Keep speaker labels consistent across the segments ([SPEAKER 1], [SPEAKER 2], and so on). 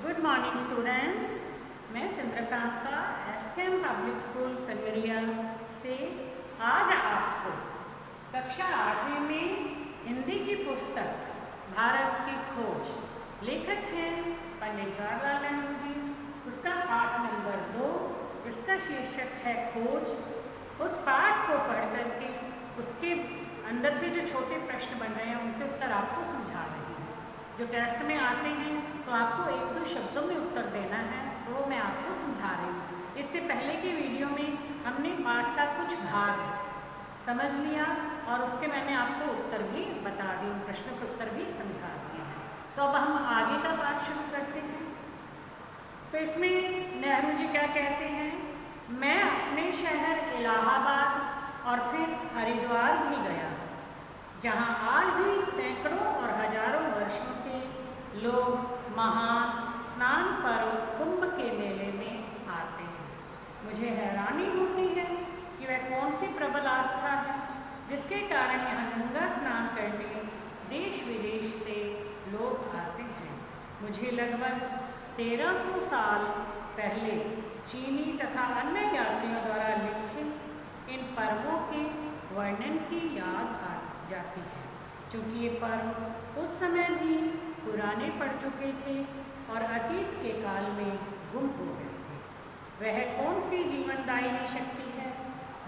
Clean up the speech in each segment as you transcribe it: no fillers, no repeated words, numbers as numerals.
[SPEAKER 1] Good morning students. मैं Chandrakanta SKM public school सलवरिया से आज आपको कक्षा 8वीं में हिंदी की पुस्तक भारत की खोज, लेखक हैं पंडित जवाहरलाल नेहरू जी, उसका पाठ नंबर 2 जिसका शीर्षक है खोज, उस पाठ को पढ़ करके उसके अंदर से जो छोटे प्रश्न बन रहे हैं उनके उत्तर आपको समझा रही हूँ। जो टेस्ट में आते हैं तो आपको 1-2 शब्दों में उत्तर देना है, तो वो मैं आपको समझा रही हूँ। इससे पहले की वीडियो में हमने पाठ का कुछ भाग समझ लिया और उसके मैंने आपको उत्तर भी बता दिए, उन प्रश्नों के उत्तर भी समझा दिए हैं। तो अब हम आगे का पाठ शुरू करते हैं। तो इसमें नेहरू जी क्या कहते हैं, मैं अपने शहर इलाहाबाद और फिर हरिद्वार भी गया, जहाँ आज भी सैकड़ों और हजारों वर्षों से लोग महान स्नान पर्व कुंभ के मेले में आते हैं। मुझे हैरानी होती है कि वह कौन सी प्रबल आस्था है जिसके कारण यहाँ गंगा स्नान करने देश विदेश से लोग आते हैं। मुझे लगभग 1300 साल पहले चीनी तथा अन्य यात्रियों द्वारा लिखे इन पर्वों के वर्णन की याद आ जाती है, क्योंकि ये पर्व उस समय भी पुराने पड़ चुके थे और अतीत के काल में गुम हो गए थे। वह कौन सी जीवनदायिनी शक्ति है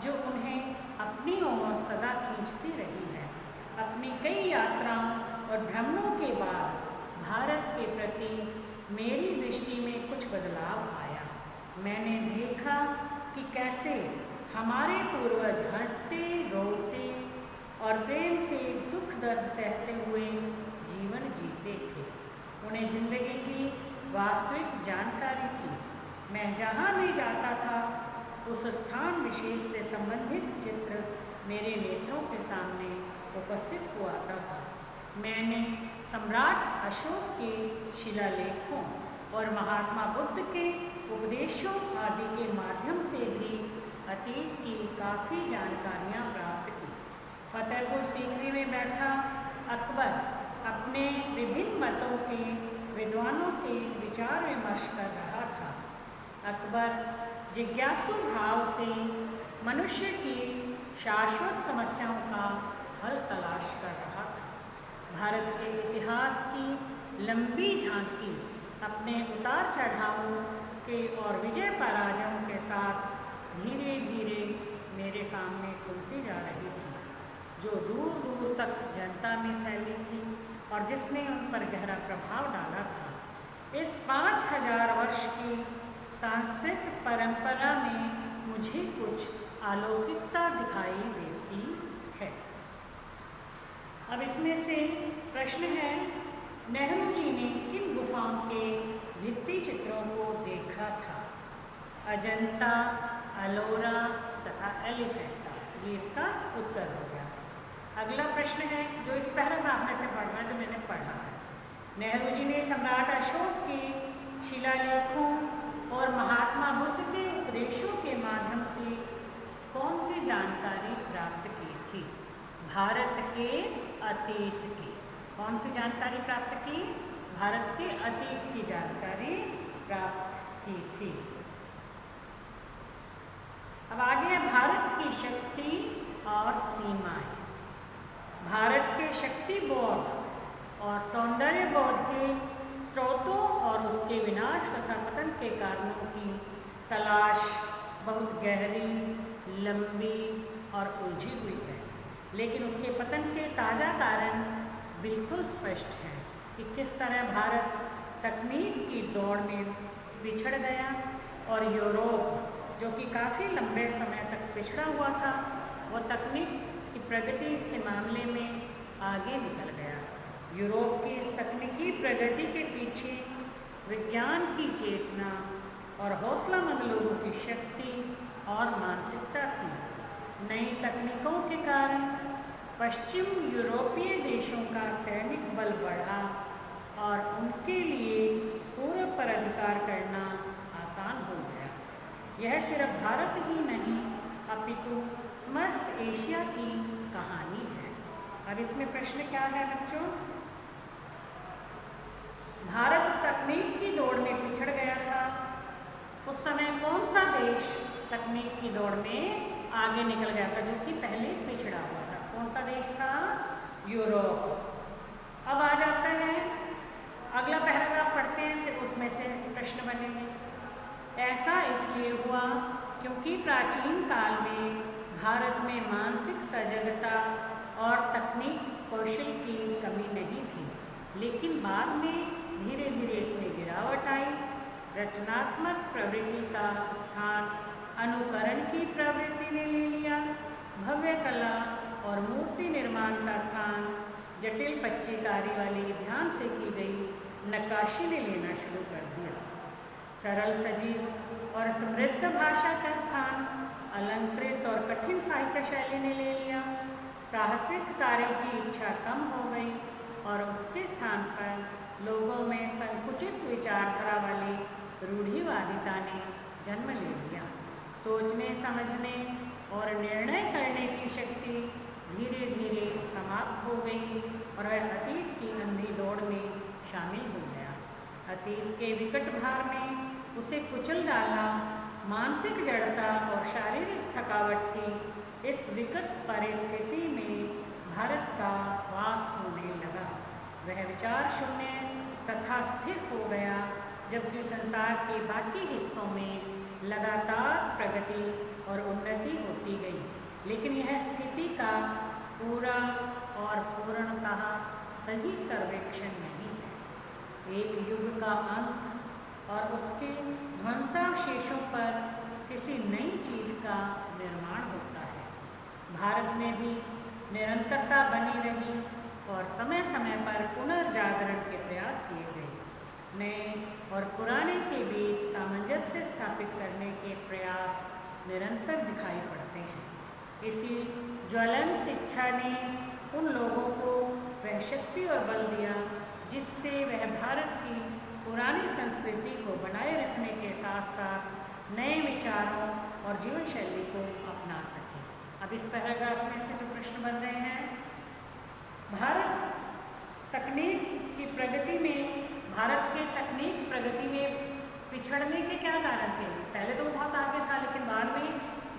[SPEAKER 1] जो उन्हें अपनी ओर सदा खींचती रही है। अपनी कई यात्राओं और भ्रमणों के बाद भारत के प्रति मेरी दृष्टि में कुछ बदलाव आया। मैंने देखा कि कैसे हमारे पूर्वज हंसते, रोते और प्रेम से दुख दर्द सहते हुए जीवन जीते थे। उन्हें जिंदगी की वास्तविक जानकारी थी। मैं जहाँ भी जाता था उस स्थान विशेष से संबंधित चित्र मेरे नेत्रों के सामने उपस्थित हुआ था। मैंने सम्राट अशोक के शिलालेखों और महात्मा बुद्ध के उपदेशों आदि के माध्यम से भी अतीत की काफ़ी जानकारियाँ प्राप्त की। फतेहपुर सीकरी में बैठा अकबर अपने विभिन्न मतों के विद्वानों से विचार विमर्श कर रहा था। अकबर जिज्ञासु भाव से मनुष्य की शाश्वत समस्याओं का हल तलाश कर रहा था। भारत के इतिहास की लंबी झांकी अपने उतार चढ़ावों के और विजय पराजयों के साथ धीरे धीरे मेरे सामने खुलती जा रही थी, जो दूर दूर तक जनता में फैली थी और जिसने उन पर गहरा प्रभाव डाला था। इस 5000 वर्ष की सांस्कृतिक परंपरा में मुझे कुछ अलौकिकता दिखाई देती है। अब इसमें से प्रश्न है, नेहरू जी ने किन गुफाओं के भित्ति चित्रों को देखा था? अजंता, अलोरा तथा एलिफेंटा, ये इसका उत्तर हो गया। अगला प्रश्न है जो इस पैराग्राफ में से पढ़ना, जो मैंने पढ़ा है, नेहरू जी ने सम्राट अशोक के शिलालेखों और महात्मा बुद्ध के उपदेशों के माध्यम से कौन सी जानकारी प्राप्त की थी? भारत के अतीत की। कौन सी जानकारी प्राप्त की? भारत के अतीत की जानकारी प्राप्त की थी। अब आगे है भारत की शक्ति और सीमाएं। भारत के शक्ति बोध और सौंदर्य बोध के स्रोतों और उसके विनाश तथा पतन के कारणों की तलाश बहुत गहरी, लंबी और उलझी हुई है, लेकिन उसके पतन के ताज़ा कारण बिल्कुल स्पष्ट हैं कि किस तरह भारत तकनीक की दौड़ में पिछड़ गया और यूरोप, जो कि काफ़ी लंबे समय तक पिछड़ा हुआ था, वो तकनीक की प्रगति के मामले में आगे निकल गया। यूरोप की इस तकनीकी प्रगति के पीछे विज्ञान की चेतना और हौसलामंद लोगों की शक्ति और मानसिकता थी। नई तकनीकों के कारण पश्चिम यूरोपीय देशों का सैनिक बल बढ़ा और उनके लिए पूर्व पर अधिकार करना आसान हो गया। यह सिर्फ भारत ही नहीं अपितु समस्त एशिया की कहानी है। अब इसमें प्रश्न क्या है बच्चों? भारत तकनीक की दौड़ में पिछड़ गया था। उस समय कौन सा देश तकनीक की दौड़ में आगे निकल गया था, जो कि पहले पिछड़ा हुआ था? कौन सा देश था? यूरोप। अब आ जाता है अगला पैराग्राफ पढ़ते हैं, फिर उसमें से प्रश्न बनेंगे। ऐसा इसलिए हुआ क्योंकि प्राचीन काल में भारत में मानसिक सजगता और तकनीक कौशल की कमी नहीं थी, लेकिन बाद में धीरे धीरे इसमें गिरावट आई। रचनात्मक प्रवृत्ति का स्थान अनुकरण की प्रवृत्ति ने ले लिया। भव्य कला और मूर्ति निर्माण का स्थान जटिल पच्चीकारी वाली ध्यान से की गई नक्काशी ने लेना शुरू कर दिया। सरल सजीव और समृद्ध भाषा का स्थान अलंकृत और कठिन साहित्य शैली ने ले लिया। साहसिक कार्यों की इच्छा कम हो गई और उसके स्थान पर लोगों में संकुचित विचारधारा वाली रूढ़िवादिता ने जन्म ले लिया। सोचने समझने और निर्णय करने की शक्ति धीरे धीरे समाप्त हो गई और वह अतीत की अंधी दौड़ में शामिल हो गया। अतीत के विकट भार में उसे कुचल डाला। मानसिक जड़ता और शारीरिक थकावट की इस विकट परिस्थिति में भारत का वास होने लगा। वह विचार शून्य तथा स्थिर हो गया, जबकि संसार के बाकी हिस्सों में लगातार प्रगति और उन्नति होती गई। लेकिन यह स्थिति का पूरा और पूर्णतः सही सर्वेक्षण नहीं है। एक युग का अंत और उसके ध्वंसावशेषों पर किसी नई चीज़ का निर्माण होता है। भारत में भी निरंतरता बनी रही और समय समय पर पुनर्जागरण के प्रयास किए गए। नए और पुराने के बीच सामंजस्य स्थापित करने के प्रयास निरंतर दिखाई पड़ते हैं। इसी ज्वलंत इच्छा ने उन लोगों को वह शक्ति और बल दिया जिससे वह भारत की पुरानी संस्कृति को बनाए रखने के साथ साथ नए विचारों और जीवन शैली को अपना सके। अब इस पैराग्राफ में से जो प्रश्न बन रहे हैं, भारत तकनीक की प्रगति में, भारत के तकनीक प्रगति में पिछड़ने के क्या कारण थे? पहले तो वो बहुत आगे था, लेकिन बाद में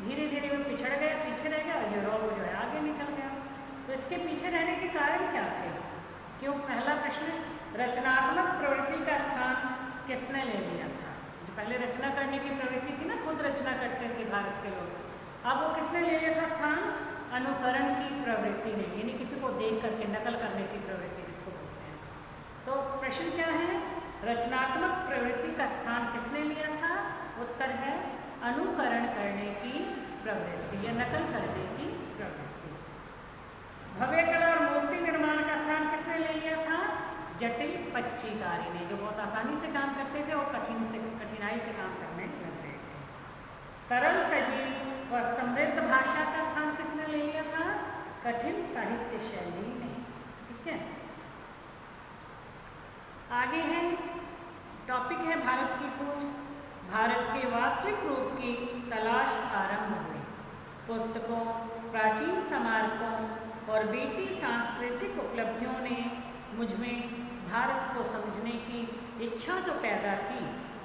[SPEAKER 1] धीरे धीरे वो पिछड़ गया, पीछे रह गया और यूरोप जो है आगे निकल गया। तो इसके पीछे रहने के कारण क्या थे? क्यों? पहला प्रश्न, रचनात्मक प्रवृत्ति का स्थान किसने ले लिया था? जो पहले रचना करने की प्रवृत्ति थी ना, खुद रचना करते थे भारत के लोग, अब वो किसने ले लिया था स्थान? अनुकरण की प्रवृत्ति ने, यानी किसी को देख करके नकल करने की प्रवृत्ति जिसको बोलते हैं। तो प्रश्न क्या है? रचनात्मक प्रवृत्ति का स्थान किसने लिया था? उत्तर है अनुकरण करने की प्रवृत्ति या नकल करने की प्रवृत्ति। भव्य कला और मूर्ति निर्माण का स्थान किसने ले लिया था? जटिल पच्चीकारी ने, जो बहुत आसानी से काम करते थे और कठिनाई से काम करने लग गए थे। सरल सजीव और समृद्ध भाषा का स्थान किसने ले लिया था? कठिन साहित्य शैली ने। ठीक है, आगे है टॉपिक है भारत की खोज। भारत के वास्तविक रूप की तलाश आरंभ हुई। पुस्तकों, प्राचीन स्मारकों और बीती सांस्कृतिक उपलब्धियों ने मुझमें भारत को समझने की इच्छा तो पैदा की,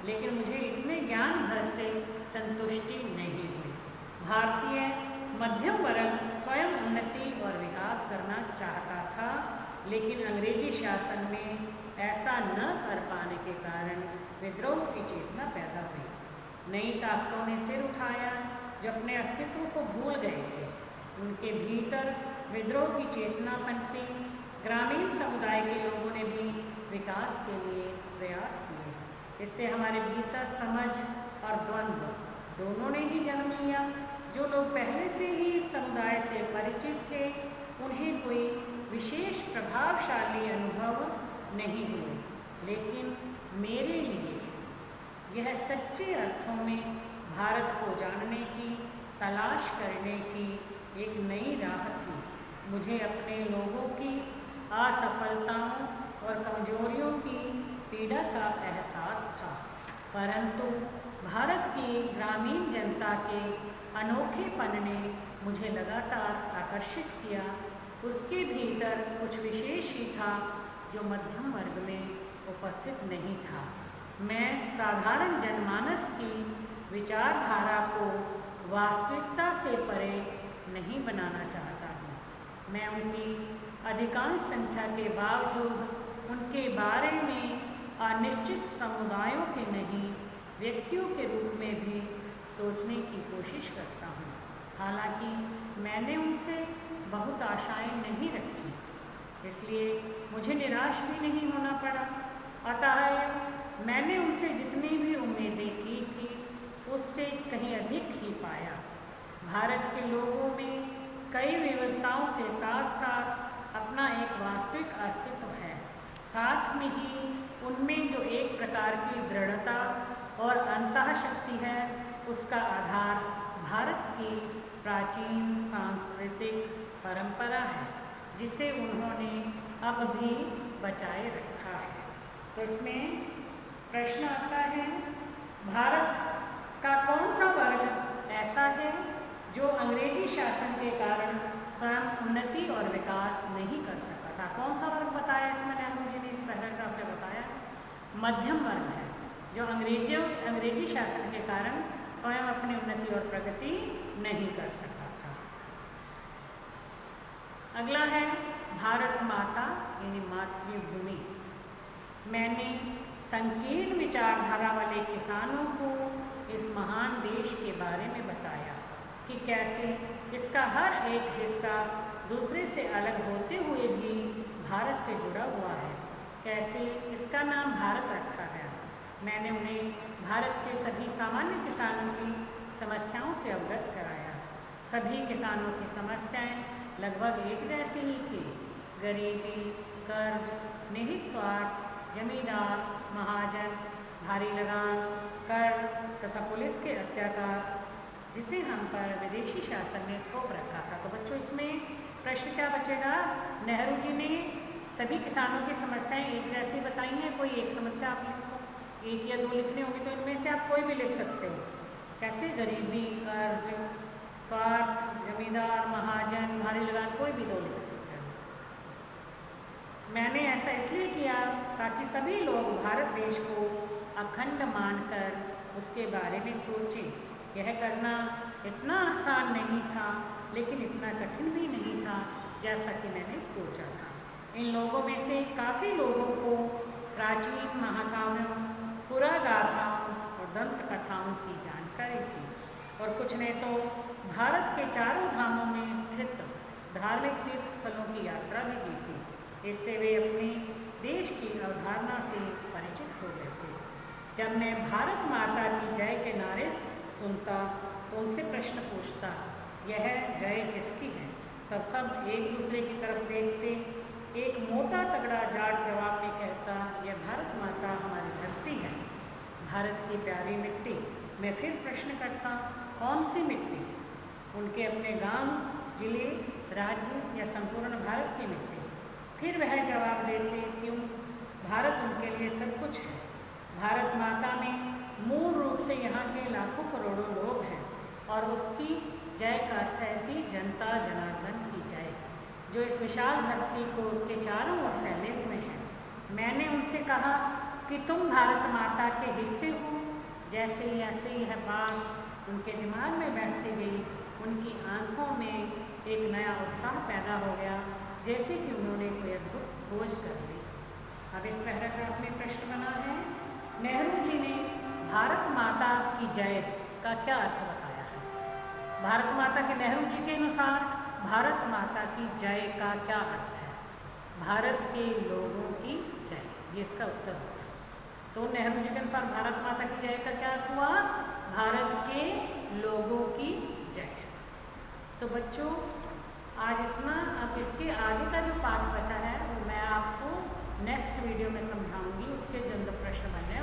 [SPEAKER 1] लेकिन मुझे इतने ज्ञान भर से संतुष्टि नहीं हुई। भारतीय मध्यम वर्ग स्वयं उन्नति और विकास करना चाहता था, लेकिन अंग्रेजी शासन में ऐसा न कर पाने के कारण विद्रोह की चेतना पैदा हुई। नई ताकतों ने सिर उठाया जो अपने अस्तित्व को भूल गए थे। उनके भीतर विद्रोह की चेतना पनपी। ग्रामीण समुदाय के लोगों ने भी विकास के लिए प्रयास किए। इससे हमारे भीतर समझ और द्वंद्व दोनों ने ही जन्म लिया। जो लोग पहले से ही समुदाय से परिचित थे, उन्हें कोई विशेष प्रभावशाली अनुभव नहीं हुए, लेकिन मेरे लिए यह सच्चे अर्थों में भारत को जानने की, तलाश करने की एक नई राह थी। मुझे अपने लोगों की असफलताओं और कमजोरियों की पीड़ा का एहसास था, परंतु भारत की ग्रामीण जनता के अनोखेपन ने मुझे लगातार आकर्षित किया। उसके भीतर कुछ विशेष ही था जो मध्यम वर्ग में उपस्थित नहीं था। मैं साधारण जनमानस की विचारधारा को वास्तविकता से परे नहीं बनाना चाहता हूँ। मैं उनकी अधिकांश संख्या के बावजूद उनके बारे में अनिश्चित समुदायों के नहीं, व्यक्तियों के रूप में भी सोचने की कोशिश करता हूँ। हालांकि मैंने उनसे बहुत आशाएं नहीं रखी, इसलिए मुझे निराश भी नहीं होना पड़ा। अतः मैंने उनसे जितनी भी उम्मीदें की थी उससे कहीं अधिक ही पाया। भारत के लोगों में कई विविधताओं के साथ साथ अपना एक वास्तविक अस्तित्व है। साथ में ही उनमें जो एक प्रकार की दृढ़ता और अंतःशक्ति है, उसका आधार भारत की प्राचीन सांस्कृतिक परंपरा है, जिसे उन्होंने अब भी बचाए रखा है। तो इसमें प्रश्न आता है, भारत का कौन सा वर्ग ऐसा है जो अंग्रेजी शासन के कारण स्वयं उन्नति और विकास नहीं कर सका था? कौन सा वर्ग बताया इसमें नेहरू जी ने इस पैराग्राफ में बताया? मध्यम वर्ग है, जो अंग्रेजी शासन के कारण स्वयं अपनी उन्नति और प्रगति नहीं कर सका था। अगला है भारत माता यानी मातृभूमि। मैंने संकीर्ण विचारधारा वाले किसानों को इस महान देश के बारे में बताया कि कैसे इसका हर एक हिस्सा दूसरे से अलग होते हुए भी भारत से जुड़ा हुआ है, कैसे इसका नाम भारत रखा गया। मैंने उन्हें भारत के सभी सामान्य किसानों की समस्याओं से अवगत कराया। सभी किसानों की समस्याएं लगभग एक जैसी ही थी: गरीबी, कर्ज, निहित स्वार्थ, जमींदार, महाजन, भारी लगान, कर तथा पुलिस के अत्याचार, जिसे हम पर विदेशी शासन ने थोप रखा था। तो बच्चों, इसमें प्रश्न क्या बचेगा? नेहरू जी ने सभी किसानों की समस्याएं एक जैसी बताई हैं। कोई एक समस्या आप लिखो, एक या दो लिखने होंगे तो इनमें से आप कोई भी लिख सकते हो। कैसे? गरीबी, कर्ज, स्वार्थ, जमींदार, महाजन, भारी लगान, कोई भी दो लिख सकते हो। मैंने ऐसा इसलिए किया ताकि सभी लोग भारत देश को अखंड मानकर उसके बारे में सोचें। यह करना इतना आसान नहीं था, लेकिन इतना कठिन भी नहीं था जैसा कि मैंने सोचा था। इन लोगों में से काफ़ी लोगों को प्राचीन महाकाव्यों, पुरागाथाओं और दंत कथाओं की जानकारी थी, और कुछ ने तो भारत के चारों धामों में स्थित धार्मिक तीर्थ स्थलों की यात्रा भी की थी। इससे वे अपने देश की अवधारणा से परिचित हो गए थे। जब मैं भारत माता की जय के नारे सुनता तो उनसे प्रश्न पूछता, यह जय किसकी है? तब सब एक दूसरे की तरफ देखते। एक मोटा तगड़ा जाट जवाब में कहता, यह भारत माता हमारी धरती है, भारत की प्यारी मिट्टी। मैं फिर प्रश्न करता, कौन सी मिट्टी? उनके अपने गांव, जिले, राज्य या संपूर्ण भारत की मिट्टी? फिर वह जवाब देते, क्यों, भारत उनके लिए सब कुछ है। भारत माता में मूल रूप से यहाँ के लाखों करोड़ों लोग हैं, और उसकी जय का अर्थ है ऐसी जनता जनार्दन की जय, जो इस विशाल धरती को के चारों ओर फैले हुए हैं। मैंने उनसे कहा कि तुम भारत माता के हिस्से हो। जैसे ही ऐसे ही यह बात उनके दिमाग में बैठती गई, उनकी आंखों में एक नया उत्साह पैदा हो गया, जैसे कि उन्होंने कोई अद्भुत खोज कर ली। अब इस पैराग्राफ में प्रश्न बना है, नेहरू जी ने भारत माता की जय का क्या अर्थ बताया है? भारत माता के नेहरू जी के अनुसार भारत माता की जय का क्या अर्थ है? भारत के लोगों की जय, ये इसका उत्तर होगा। तो नेहरू जी के अनुसार भारत माता की जय का क्या अर्थ हुआ? भारत के लोगों की जय। तो बच्चों, आज इतना। अब इसके आगे का जो पाठ बचा है वो मैं आपको नेक्स्ट वीडियो में समझाऊंगी। उसके जल्द प्रश्न बनने